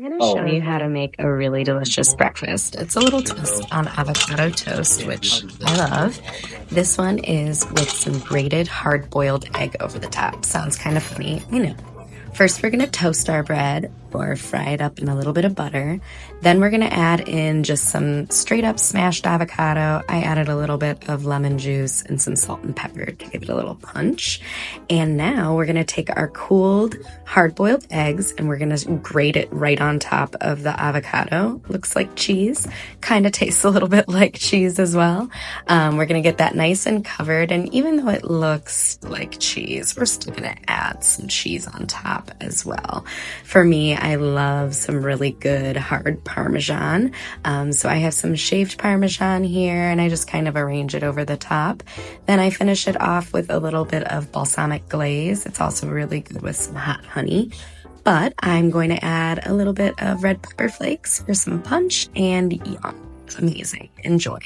I'm going to show you how to make a really delicious breakfast. It's a little twist on avocado toast, which I love. This one is with some grated hard-boiled egg over the top. Sounds kind of funny, I know. First, we're going to toast our bread or fry it up in a little bit of butter. Then we're going to add in just some straight up smashed avocado. I added a little bit of lemon juice and some salt and pepper to give it a little punch. And now we're going to take our cooled hard-boiled eggs and we're going to grate it right on top of the avocado. Looks like cheese. Kind of tastes a little bit like cheese as well. We're going to get that nice and covered. And even though it looks like cheese, we're still going to add some cheese on top as well. For me, I love some really good hard Parmesan. So I have some shaved Parmesan here and I just kind of arrange it over the top. Then I finish it off with a little bit of balsamic glaze. It's also really good with some hot honey. But I'm going to add a little bit of red pepper flakes for some punch and yum. It's amazing. Enjoy.